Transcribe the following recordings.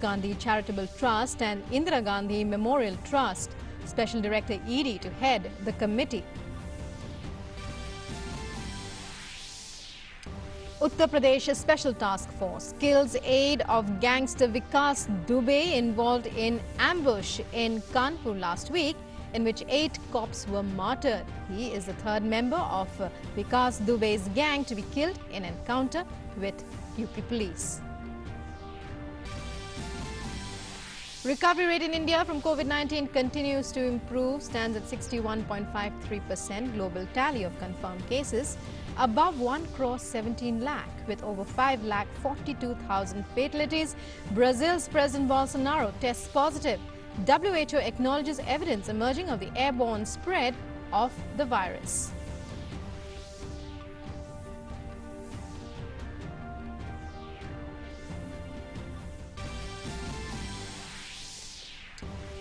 Gandhi Charitable Trust and Indira Gandhi Memorial Trust. Special Director ED to head the committee. Uttar Pradesh Special Task Force kills aide of gangster Vikas Dube involved in ambush in Kanpur last week, in which 8 cops were martyred. He is the third member of Vikas Dube's gang to be killed in encounter with UP police. Recovery rate in India from COVID-19 continues to improve, stands at 61.53%. Global tally of confirmed cases above 1,17 lakh, with over 5,42,000 fatalities. Brazil's President Bolsonaro tests positive. WHO acknowledges evidence emerging of the airborne spread of the virus.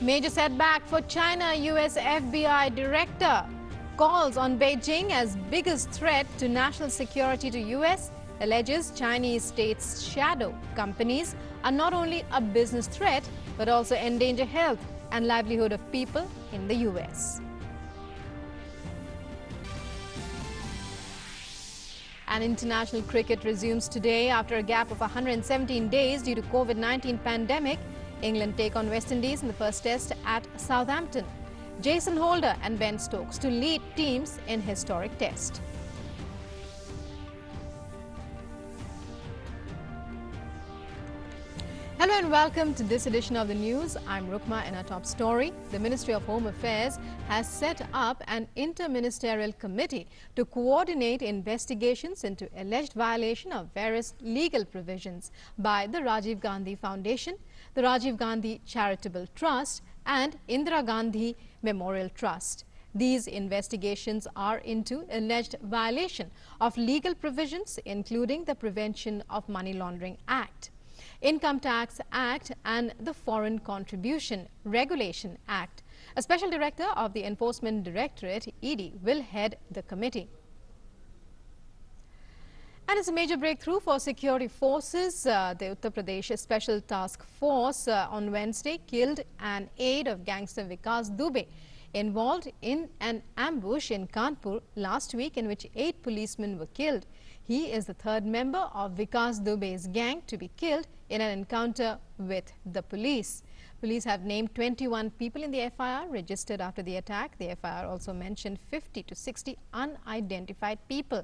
Major setback for China. US FBI director calls on Beijing as biggest threat to national security to US, alleges Chinese state's shadow companies are not only a business threat but also endanger health and livelihood of people in the US. And international cricket resumes today after a gap of 117 days due to COVID-19 pandemic. England take on West Indies in the first test at Southampton. Jason Holder and Ben Stokes to lead teams in historic test. Hello and welcome to this edition of the news. I'm Rukma and our top story. The Ministry of Home Affairs has set up an inter-ministerial committee to coordinate investigations into alleged violation of various legal provisions by the Rajiv Gandhi Foundation, the Rajiv Gandhi Charitable Trust and Indira Gandhi Memorial Trust. These investigations are into alleged violation of legal provisions, including the Prevention of Money Laundering Act, Income Tax Act and the Foreign Contribution Regulation Act. A special director of the Enforcement Directorate, ED, will head the committee. And it's a major breakthrough for security forces. The Uttar Pradesh Special Task Force on Wednesday killed an aide of gangster Vikas Dube involved in an ambush in Kanpur last week, in which 8 policemen were killed. He is the third member of Vikas Dube's gang to be killed in an encounter with the police. Police have named 21 people in the FIR registered after the attack. The FIR also mentioned 50 to 60 unidentified people.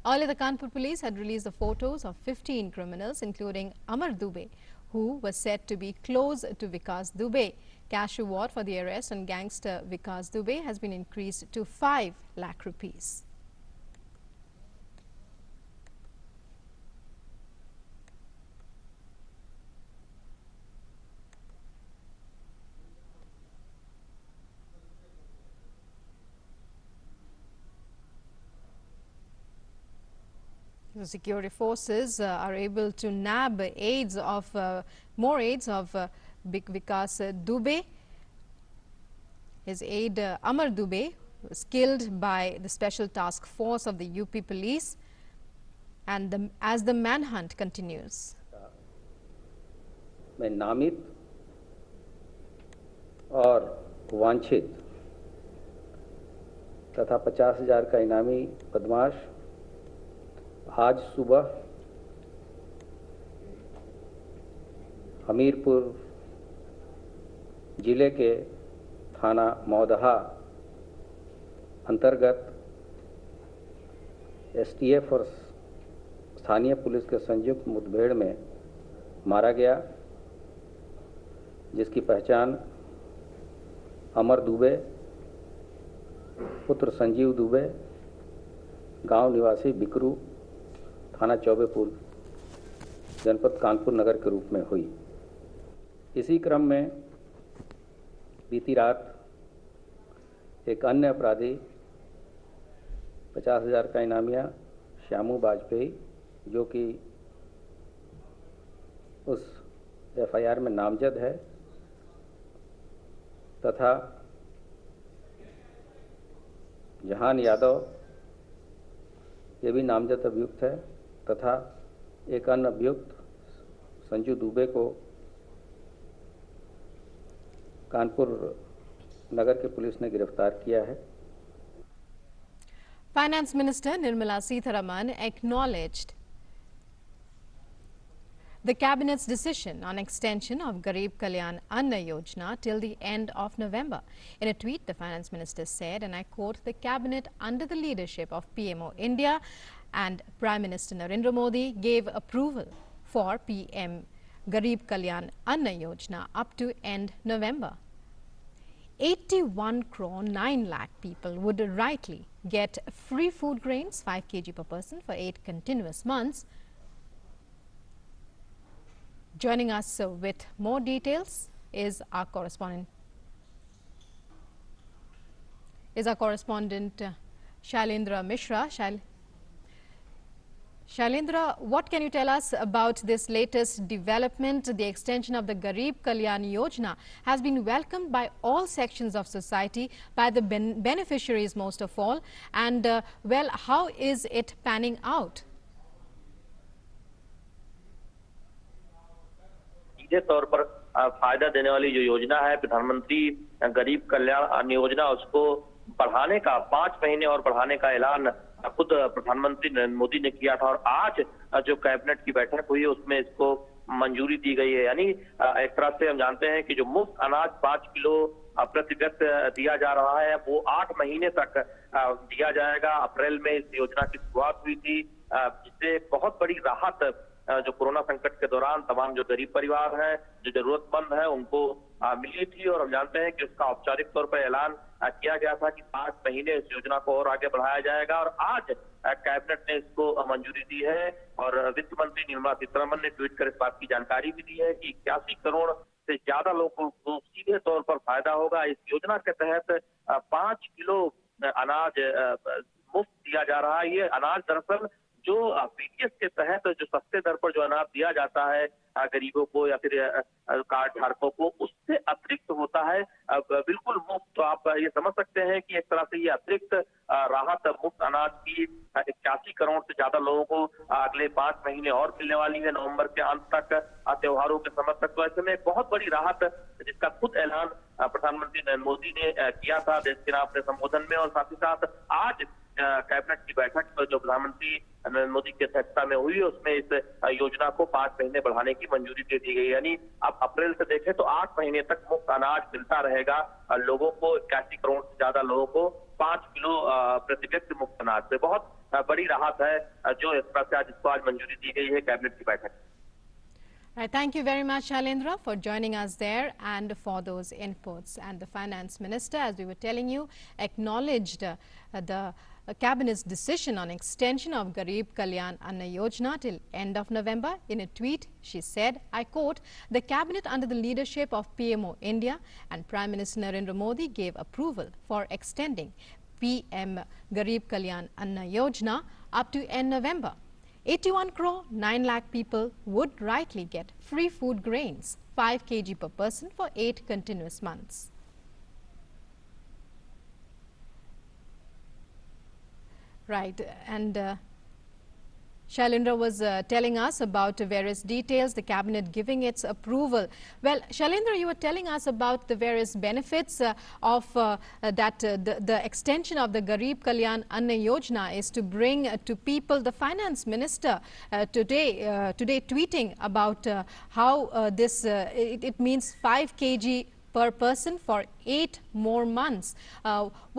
Earlier, the Kanpur police had released the photos of 15 criminals, including Amar Dube, who was said to be close to Vikas Dube. Cash reward for the arrest on gangster Vikas Dube has been increased to 5 lakh rupees. The security forces are able to nab aides of more aides of Vikas Dube. His aide Amar Dube was killed by the Special Task Force of the UP Police, and as the manhunt continues. मैं नामित और वांछित तथा 50,000 का इनामी बदमाश आज सुबह हमीरपुर जिले के थाना मौदहा अंतर्गत एसटीएफ और स्थानीय पुलिस के संयुक्त मुठभेड़ में मारा गया, जिसकी पहचान अमर दुबे पुत्र संजीव दुबे गांव निवासी बिकरू थाना चौबेपुर जनपद कानपुर नगर के रूप में हुई। इसी क्रम में बीती रात एक अन्य अपराधी 50,000 का इनामिया श्यामू वाजपेयी, जो कि उस एफआईआर में नामजद है, तथा जहान यादव, ये भी नामजद अभियुक्त है, तथा एक अन्य अभियुक्त संजू दुबे को कानपुर नगर की पुलिस ने गिरफ्तार किया है। Finance Minister Nirmala Sitharaman acknowledged the Cabinet's decision on extension of Garib Kalyan Anna Yojana till the end of November. In a tweet, the Finance Minister said, and I quote, "The Cabinet under the leadership of PMO India and Prime Minister Narendra Modi gave approval for PM Garib Kalyan Anna Yojana up to end November. 81 crore 9 lakh people would rightly get free food grains 5 kg per person for 8 continuous months." Joining us with more details is our correspondent Shailendra Mishra. Shailendra, what can you tell us about this latest development? The extension of the Garib Kalyan Yojana has been welcomed by all sections of society, by the beneficiaries most of all. And well, how is it panning out? सीधे तौर पर फायदा देने वाली जो योजना है प्रधानमंत्री गरीब कल्याण अन्न योजना, उसको बढ़ाने का 5 महीने और बढ़ाने का ऐलान खुद प्रधानमंत्री नरेंद्र मोदी ने किया था। और आज जो कैबिनेट की बैठक हुई है उसमें इसको मंजूरी दी गई है। यानी एक तरह से हम जानते हैं कि जो मुफ्त अनाज 5 किलो प्रति व्यक्ति दिया जा रहा है वो 8 महीने तक दिया जाएगा। अप्रैल में इस योजना की शुरुआत हुई थी, जिससे बहुत बड़ी राहत जो कोरोना संकट के दौरान तमाम जो गरीब परिवार है, जो जरूरतमंद है, उनको मिली थी। और हम जानते हैं कि उसका औपचारिक तौर पर ऐलान किया गया था कि 5 महीने इस योजना को और आगे बढ़ाया जाएगा। और आज कैबिनेट ने इसको मंजूरी दी है और वित्त मंत्री निर्मला सीतारमण ने ट्वीट कर इस बात की जानकारी भी दी है कि 81 करोड़ से ज्यादा लोगों को सीधे तौर पर फायदा होगा। इस योजना के तहत 5 किलो अनाज मुफ्त दिया जा रहा है। ये अनाज दरअसल जो पीडीएस के तहत जो सस्ते दर पर जो अनाज दिया जाता है गरीबों को या फिर कार्ड धारकों को, उससे अतिरिक्त होता है, बिल्कुल मुफ्त। तो आप ये समझ सकते हैं कि एक तरह से ये अतिरिक्त राहत मुफ्त अनाज की 81 करोड़ से ज्यादा लोगों को अगले 5 महीने और मिलने वाली है, नवंबर के अंत तक, त्योहारों के समय तक। तो ऐसे में एक बहुत बड़ी राहत जिसका खुद ऐलान प्रधानमंत्री नरेंद्र मोदी ने किया था देश के नाम अपने संबोधन में। और साथ ही साथ आज कैबिनेट की बैठक पर जो प्रधानमंत्री नरेंद्र मोदी की अध्यक्षता में हुई, उसमें इस योजना को 5 महीने बढ़ाने की मंजूरी दे दी गई। यानी अब अप्रैल से देखें तो 8 महीने तक मुफ्त अनाज मिलता रहेगा लोगों को। 81 करोड़ से ज्यादा लोगों को 5 किलो प्रति व्यक्ति मुफ्त अनाज से बहुत बड़ी राहत है, जो इस तरह से आज इसको आज मंजूरी दी गई है कैबिनेट की बैठक। Right, thank you very much, Shailendra, for joining us there and for those inputs. And the Finance Minister, as we were telling you, acknowledged the Cabinet's decision on extension of Garib Kalyan Anna Yojana till end of November. In a tweet, she said, I quote, "The Cabinet under the leadership of PMO India and Prime Minister Narendra Modi gave approval for extending PM Garib Kalyan Anna Yojana up to end November. 81 crore 9 lakh people would rightly get free food grains 5 kg per person for 8 continuous months." Right, and Shailendra was telling us about various details, the cabinet giving its approval. Well, Shailendra, you were telling us about the various benefits of the extension of the Garib Kalyan Anna Yojana is to bring to people. The Finance Minister today tweeting about how it means 5 kg per person for 8 more months.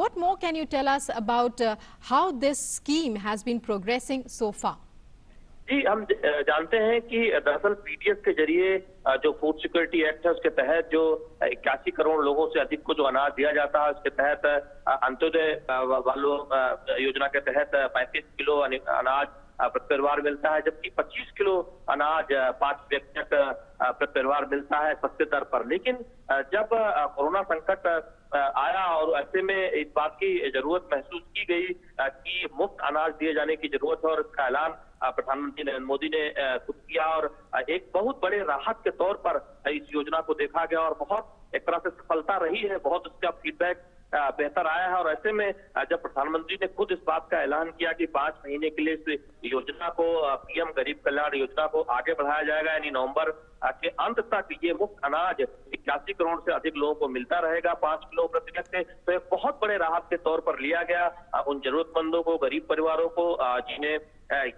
What more can you tell us about how this scheme has been progressing so far? जी, हम जानते हैं कि दरअसल PDS के जरिए जो food security act है उसके तहत जो 81 करोड़ लोगों से अधिक को जो अनाज दिया जाता है, उसके तहत अंत्योदय वालों योजना के तहत 35 किलो अनाज प्रति परिवार मिलता है, जबकि 25 किलो अनाज 5 व्यक्ति प्रति परिवार मिलता है सस्ते दर पर। लेकिन जब कोरोना संकट आया और ऐसे में इस बात की जरूरत महसूस की गई कि मुफ्त अनाज दिए जाने की जरूरत है, और इसका ऐलान प्रधानमंत्री नरेंद्र मोदी ने खुद किया और एक बहुत बड़े राहत के तौर पर इस योजना को देखा गया और बहुत एक तरह से सफलता रही है। बहुत उसका फीडबैक बेहतर आया है। और ऐसे में जब प्रधानमंत्री ने खुद इस बात का ऐलान किया कि 5 महीने के लिए इस योजना को, पीएम गरीब कल्याण योजना को आगे बढ़ाया जाएगा, यानी नवंबर के अंत तक ये मुफ्त अनाज 81 करोड़ से अधिक लोगों को मिलता रहेगा 5 किलो प्रति व्यक्ति, तो एक बहुत बड़े राहत के तौर पर लिया गया उन जरूरतमंदों को, गरीब परिवारों को, जिन्हें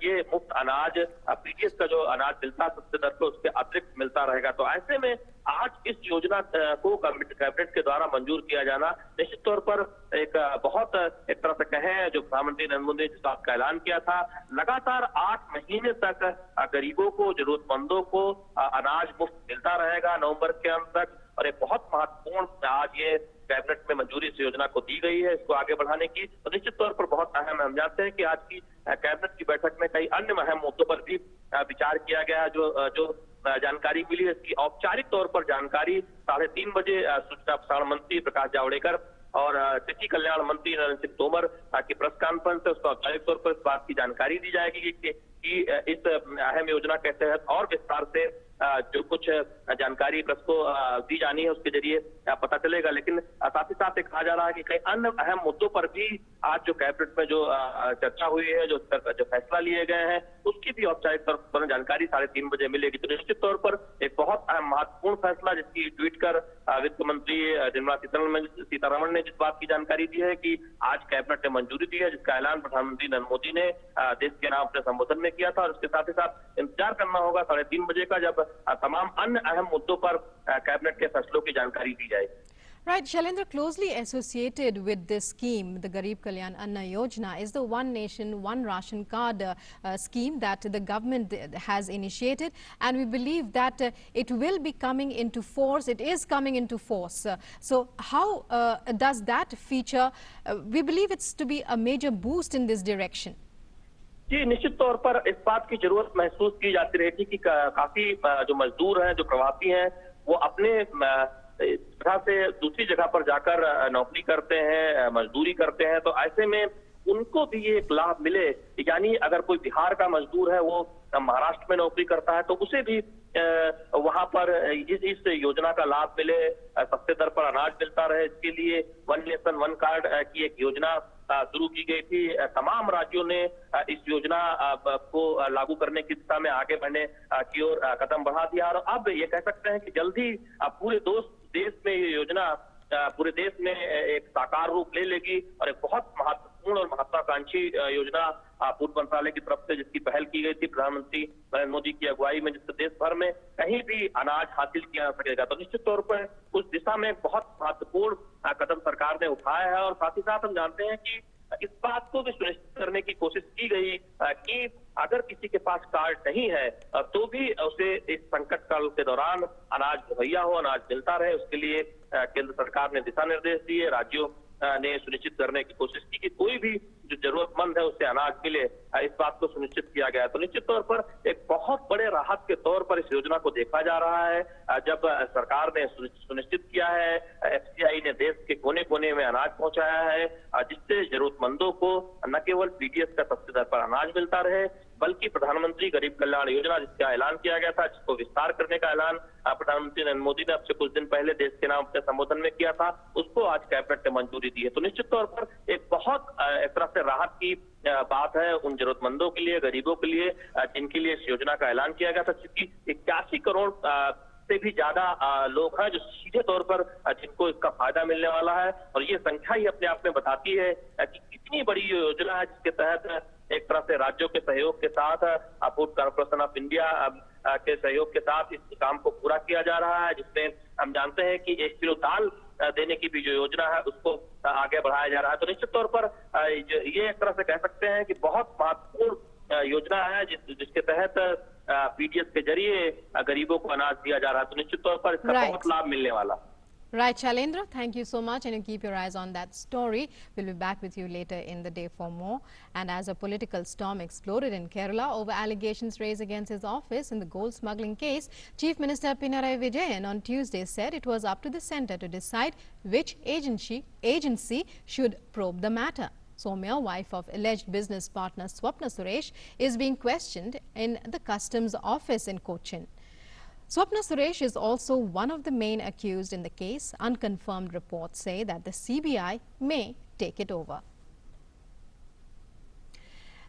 ये मुफ्त अनाज, पीडीएस का जो अनाज मिलता है सस्ते दर पे, उसके अतिरिक्त मिलता रहेगा। तो ऐसे में आज इस योजना को कैबिनेट के द्वारा मंजूर किया जाना निश्चित तौर पर एक बहुत, एक तरह से कहें, जो प्रधानमंत्री नरेंद्र मोदी ने जिस बात का ऐलान किया था, लगातार 8 महीने तक गरीबों को, जरूरतमंदों को अनाज मुफ्त मिलता रहेगा नवंबर के अंत तक। और एक बहुत महत्वपूर्ण आज ये कैबिनेट में मंजूरी इस योजना को दी गई है, इसको आगे बढ़ाने की, तो निश्चित तौर पर बहुत अहम है। हम जानते हैं कि आज की कैबिनेट की बैठक में कई अन्य अहम मुद्दों पर भी विचार किया गया है। जो जानकारी मिली है, इसकी औपचारिक तौर पर जानकारी 3:30 बजे सूचना प्रसारण मंत्री प्रकाश जावड़ेकर और कृषि कल्याण मंत्री नरेंद्र सिंह तोमर की प्रेस कॉन्फ्रेंस है, उसको औपचारिक तौर पर इस बात की जानकारी दी जाएगी कि इस अहम योजना के तहत और विस्तार से जो कुछ जानकारी प्रेस को दी जानी है उसके जरिए पता चलेगा। लेकिन साथ ही साथ कहा जा रहा है कि कई अन्य अहम मुद्दों पर भी आज जो कैबिनेट में जो चर्चा हुई है, जो फैसला लिए गए हैं, उसकी भी औपचारिक तौर पर जानकारी 3:30 बजे मिलेगी। तो निश्चित तौर पर एक बहुत अहम महत्वपूर्ण फैसला, जिसकी ट्वीट कर वित्त मंत्री निर्मला सीतारमण ने जिस बात की जानकारी दी है कि आज कैबिनेट ने मंजूरी दी है, जिसका ऐलान प्रधानमंत्री नरेंद्र मोदी ने देश के नाम अपने संबोधन में किया था। और इसके साथ ही साथ इंतजार करना होगा 3:30 बजे का, जब तमाम अन्य अहम मुद्दों पर कैबिनेट के फैसलों की जानकारी दी जाएगी। Right, Shailendra, closely associated with this scheme, the Garib Kalyan Anna Yojana, is the One Nation, One Ration Card scheme that the government has initiated, and we believe that it will be coming into force. It is coming into force. So how does that feature, we believe it's to be a major boost in this direction? जी, निश्चित तौर पर इस बात की जरूरत महसूस की जाती रही थी कि काफी जो मजदूर हैं, जो प्रवासी हैं, वो अपने जगह से दूसरी जगह पर जाकर नौकरी करते हैं, मजदूरी करते हैं। तो ऐसे में उनको भी ये एक लाभ मिले, यानी अगर कोई बिहार का मजदूर है, वो महाराष्ट्र में नौकरी करता है, तो उसे भी वहां पर इस योजना का लाभ मिले, सस्ते दर पर अनाज मिलता रहे। इसके लिए वन नेशन वन कार्ड की एक योजना शुरू की गई थी। तमाम राज्यों ने इस योजना को लागू करने की दिशा में आगे बढ़ने की ओर कदम बढ़ा दिया। और अब ये कह सकते हैं कि जल्दी पूरे देश में ये योजना पूरे देश में एक साकार रूप ले लेगी और एक बहुत महत्वपूर्ण और महत्वाकांक्षी योजना पूर्व मंत्रालय की तरफ से जिसकी पहल की गई थी प्रधानमंत्री नरेंद्र मोदी की अगुवाई में, जिससे देश भर में कहीं भी अनाज हासिल किया जा सकेगा। तो निश्चित तौर पर उस दिशा में बहुत महत्वपूर्ण कदम सरकार ने उठाया है। और साथ ही साथ हम जानते हैं कि इस बात को भी सुनिश्चित करने की कोशिश की गई कि अगर किसी के पास कार्ड नहीं है तो भी उसे इस संकट काल के दौरान अनाज मुहैया हो, अनाज मिलता रहे। उसके लिए केंद्र सरकार ने दिशा निर्देश दिए, राज्यों ने सुनिश्चित करने की कोशिश की कि कोई भी जो जरूरतमंद है उससे अनाज मिले, इस बात को सुनिश्चित किया गया। तो निश्चित तौर पर एक बहुत बड़े राहत के तौर पर इस योजना को देखा जा रहा है। जब सरकार ने सुनिश्चित किया है, एफसीआई ने देश के कोने कोने में अनाज पहुंचाया है, जिससे जरूरतमंदों को न केवल पीडीएस का सस्ते दर पर अनाज मिलता रहे, बल्कि प्रधानमंत्री गरीब कल्याण योजना जिसका ऐलान किया गया था, जिसको विस्तार करने का ऐलान प्रधानमंत्री नरेंद्र मोदी ने अब से कुछ दिन पहले देश के नाम अपने संबोधन में किया था, उसको आज कैबिनेट ने मंजूरी दी है। तो निश्चित तौर पर एक बहुत एक तरह से राहत की बात है उन जरूरतमंदों के लिए, गरीबों के लिए, जिनके लिए इस योजना का ऐलान किया गया था। क्योंकि 81 करोड़ से भी ज्यादा लोग हैं जो सीधे तौर पर जिनको इसका फायदा मिलने वाला है। और ये संख्या ही अपने आप में बताती है कि कितनी बड़ी योजना है, जिसके तहत एक तरह से राज्यों के सहयोग के साथ, फूड कॉर्पोरेशन ऑफ इंडिया के सहयोग के साथ इस काम को पूरा किया जा रहा है, जिसमें हम जानते हैं कि 1 किलो दाल देने की भी जो योजना है उसको आगे बढ़ाया जा रहा है। तो निश्चित तौर पर ये एक तरह से कह सकते हैं कि बहुत महत्वपूर्ण योजना है जिसके तहत पीडीएस के जरिए गरीबों को अनाज दिया जा रहा है। तो निश्चित तौर पर इसका बहुत लाभ मिलने वाला। Right, Shailendra, thank you so much, and you keep your eyes on that story. We'll be back with you later in the day for more. And as a political storm exploded in Kerala over allegations raised against his office in the gold smuggling case, Chief Minister Pinarayi Vijayan on Tuesday said it was up to the centre to decide which agency should probe the matter. Soumya, wife of alleged business partner Swapna Suresh, is being questioned in the customs office in Cochin. Swapna Suresh is also one of the main accused in the case. Unconfirmed reports say that the CBI may take it over.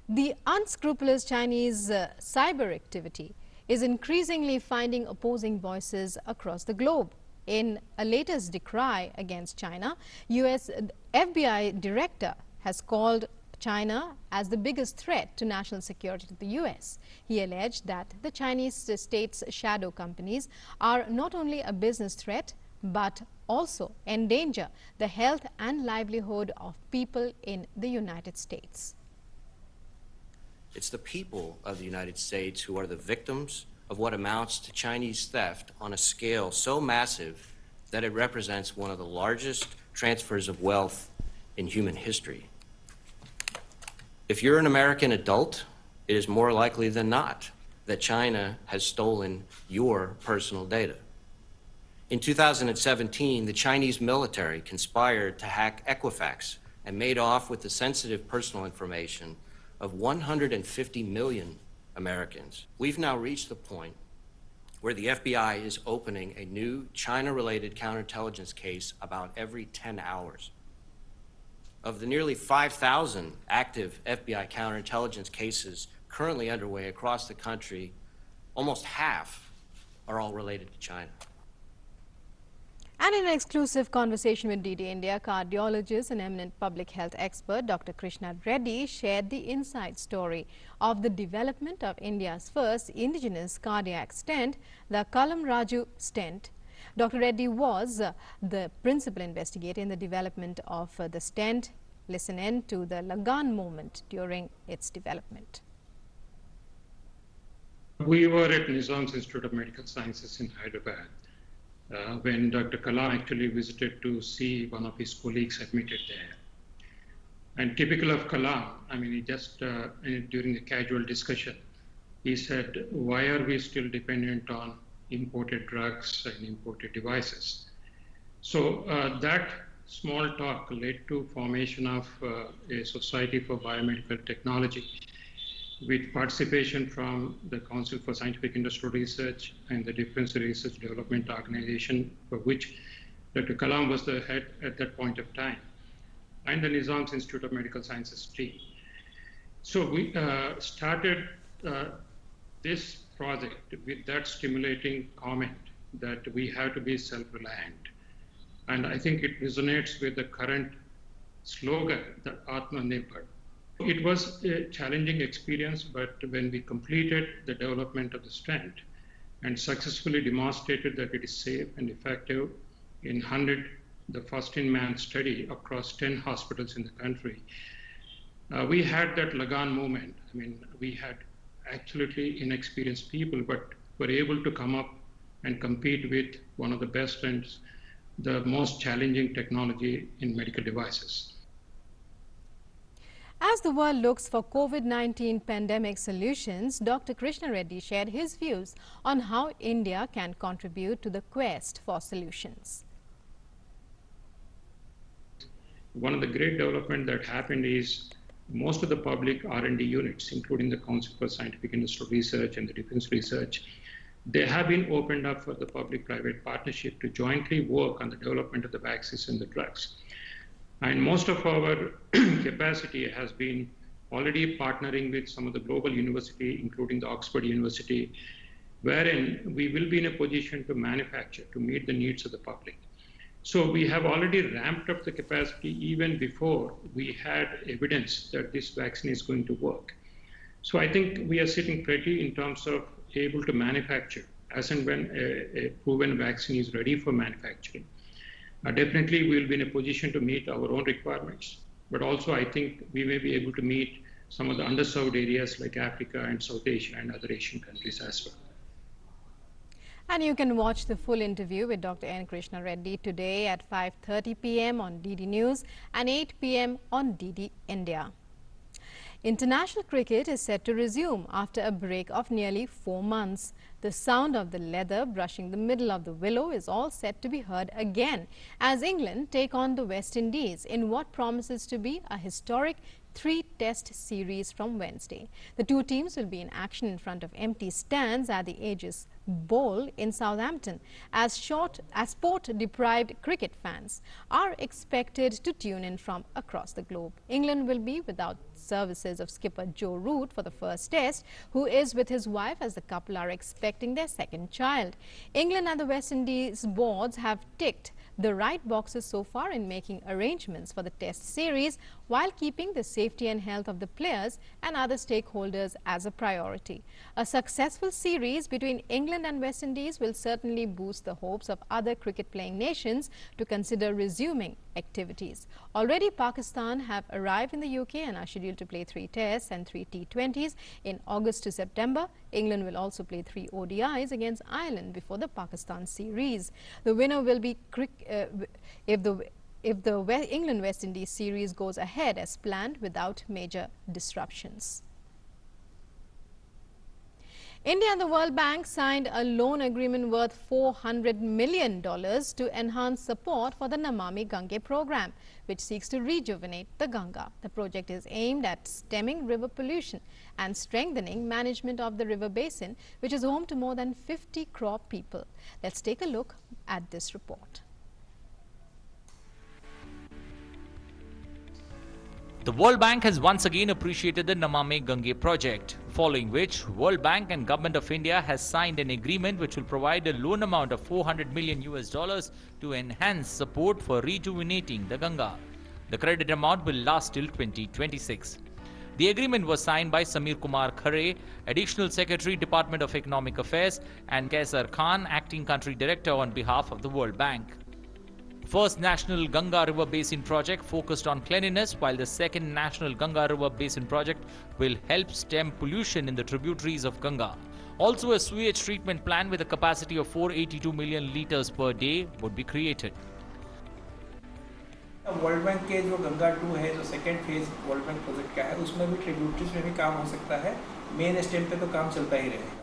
The unscrupulous Chinese cyber activity is increasingly finding opposing voices across the globe. In a latest decry against China, US FBI director has called China as the biggest threat to national security to the US. He alleged that the Chinese state's shadow companies are not only a business threat, but also endanger the health and livelihood of people in the United States. It's the people of the United States who are the victims of what amounts to Chinese theft on a scale so massive that it represents one of the largest transfers of wealth in human history. If you're an American adult, it is more likely than not that China has stolen your personal data. In 2017, the Chinese military conspired to hack Equifax and made off with the sensitive personal information of 150 million Americans. We've now reached the point where the FBI is opening a new China-related counterintelligence case about every 10 hours. Of the nearly 5,000 active FBI counterintelligence cases currently underway across the country, almost half are all related to China. And in an exclusive conversation with DD India, cardiologist and eminent public health expert Dr. Krishna Reddy shared the inside story of the development of India's first indigenous cardiac stent, the Kalam Raju stent. Dr. Reddy was the principal investigator in the development of the stent. Listen in to the Lagan moment during its development. We were at Nizam's Institute of Medical Sciences in Hyderabad when Dr. Kalam actually visited to see one of his colleagues admitted there. And typical of Kalam, I mean, he just during a casual discussion, he said, why are we still dependent on imported drugs and imported devices? So that small talk led to formation of a Society for Biomedical Technology with participation from the Council for Scientific Industrial Research and the Defense Research Development Organization, for which Dr. Kalam was the head at that point of time, and the Nizam's Institute of Medical Sciences team. So we started this project with that stimulating comment that we have to be self-reliant. And I think it resonates with the current slogan, the Atmanirbhar. It was a challenging experience, but when we completed the development of the stent and successfully demonstrated that it is safe and effective in the first-in-man study across 10 hospitals in the country, we had that Lagan moment. I mean, we had absolutely inexperienced people, but were able to come up and compete with one of the best and the most challenging technology in medical devices. As the world looks for COVID-19 pandemic solutions, Dr. Krishna Reddy shared his views on how India can contribute to the quest for solutions. One of the great development that happened is most of the public R&D units, including the Council for Scientific Industrial Research and the Defense Research, they have been opened up for the public-private partnership to jointly work on the development of the vaccines and the drugs. And most of our capacity has been already partnering with some of the global universities, including the Oxford University, wherein we will be in a position to manufacture to meet the needs of the public. So we have already ramped up the capacity even before we had evidence that this vaccine is going to work. So I think we are sitting pretty in terms of able to manufacture as and when a proven vaccine is ready for manufacturing. Definitely we will be in a position to meet our own requirements, but also I think we may be able to meet some of the underserved areas like Africa and South Asia and other Asian countries as well. And you can watch the full interview with Dr. N. Krishna Reddy today at 5:30 p.m. on DD News and 8 p.m. on DD India. International cricket is set to resume after a break of nearly 4 months. The sound of the leather brushing the middle of the willow is all set to be heard again as England take on the West Indies in what promises to be a historic 3-test series from Wednesday. The two teams will be in action in front of empty stands at the Aegis Bowl in Southampton, as sport-deprived cricket fans are expected to tune in from across the globe. England will be without services of skipper Joe Root for the first test, who is with his wife as the couple are expecting their second child. England and the West Indies boards have ticked the right boxes so far in making arrangements for the test series, while keeping the safety and health of the players and other stakeholders as a priority. A successful series between England and West Indies will certainly boost the hopes of other cricket-playing nations to consider resuming activities. Already Pakistan have arrived in the UK and are scheduled to play 3 tests and 3 T20s in August to September. England will also play 3 ODIs against Ireland before the Pakistan series. The winner will be if the England-West Indies series goes ahead as planned without major disruptions. India and the World Bank signed a loan agreement worth $400 million to enhance support for the Namami Gange program, which seeks to rejuvenate the Ganga. The project is aimed at stemming river pollution and strengthening management of the river basin, which is home to more than 50 crore people. Let's take a look at this report. The World Bank has once again appreciated the Namami Gange project, following which World Bank and Government of India has signed an agreement which will provide a loan amount of $400 million to enhance support for rejuvenating the Ganga. The credit amount will last till 2026. The agreement was signed by Samir Kumar Khare, Additional Secretary, Department of Economic Affairs, and Kaisar Khan, Acting Country Director on behalf of the World Bank. First National Ganga River Basin Project focused on cleanliness, while the second National Ganga River Basin Project will help stem pollution in the tributaries of Ganga. Also, a sewage treatment plant with a capacity of 482 million litres per day would be created. World bank के जो गंगा 2 है, जो second phase world bank project का है, उसमें भी tributaries में भी काम हो सकता है. मेन स्टेम पे तो काम चलता ही रहेगा.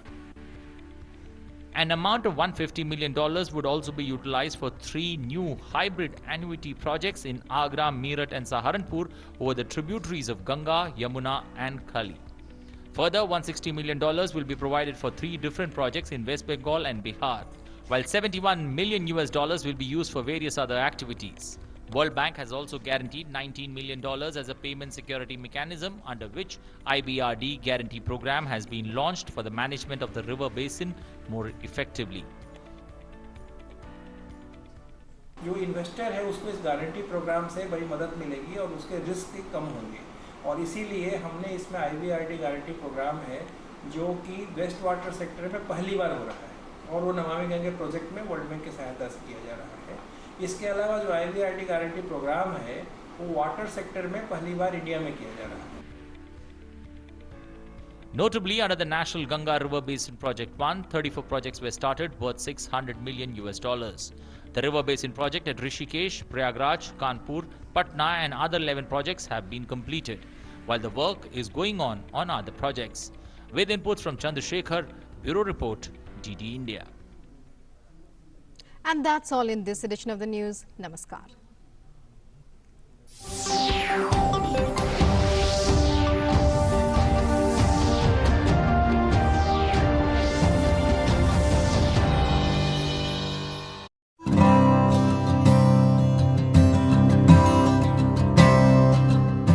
An amount of $150 million would also be utilized for 3 new hybrid annuity projects in Agra, Meerut and Saharanpur over the tributaries of Ganga, Yamuna and Kali. Further, $160 million will be provided for 3 different projects in West Bengal and Bihar, while $71 million will be used for various other activities. World Bank has also guaranteed $19 million as a payment security mechanism, under which IBRD guarantee program has been launched for the management of the river basin more effectively. जो investor है उसको इस guarantee programme से बड़ी मदद मिलेगी और उसके रिस्क कम होंगे, और इसीलिए हमने इसमें IBRD गारंटी प्रोग्राम है जो कि वेस्ट वाटर सेक्टर में पहली बार हो रहा है, और वो नमामि गंगे प्रोजेक्ट में वर्ल्ड बैंक की सहायता से किया जा रहा है. इसके अलावा जो IBRD गारंटी प्रोग्राम है वो वाटर सेक्टर में पहली बार इंडिया में किया जा रहा है. Notably, under the National Ganga River Basin Project 1, 34 projects were started worth $600 million. The River Basin Project at Rishikesh, Prayagraj, Kanpur, Patna and other 11 projects have been completed, while the work is going on other projects. With inputs from Chandrasekhar, Bureau Report, DD India. And that's all in this edition of the news. Namaskar.